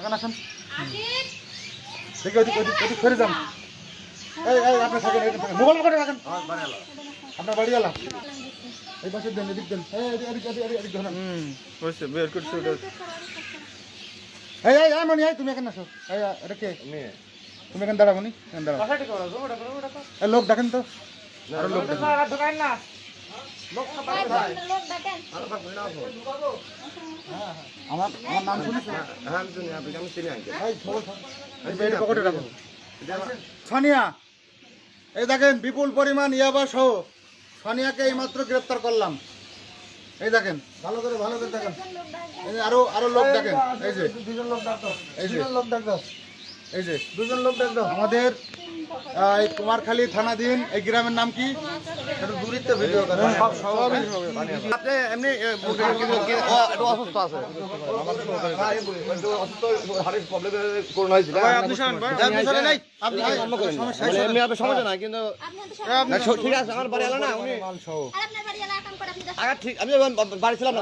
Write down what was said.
এখন আসুন দেখি ওদিক ফেরে যান। এই আপনি থাকেন মোবাইল করে রাখেন। আপনার বাড়ি এলাম এই পাশে দেন, এদিক দেন, এদিক ধরেন। বের করছি ওটা। এই মনি, তুমি এখানে আসো। এটা কে? তুমি এখানে দাঁড়া মনি, এখানে দাঁড়া। লোক ডাকেন তো, আরো লোক ডাকেন। আমার নাম শুনেছো? পকেটে রাখো। সানিয়া, এই দেখেন বিপুল পরিমাণ ইয়াবা সহ সানিয়াকে এইমাত্র গ্রেপ্তার করলাম। এই দেখেন ভালো করে দেখেন। এই যে আরো লোক দেখেন। এই যে দুজন লোক ডাকতো, এই যে দুজন লোক ডাকতো আমাদের এই কুমারখালী থানাধীন এই গ্রামের নাম কি? দূরিতে ভিডিও করে আপনি এমনি অসুস্থ আছে, সমস্যা নাই কিন্তু ঠিক আছে। আমার বাড়ি এলো না, উনি ঠিক আমি বাড়ি ছিলাম না।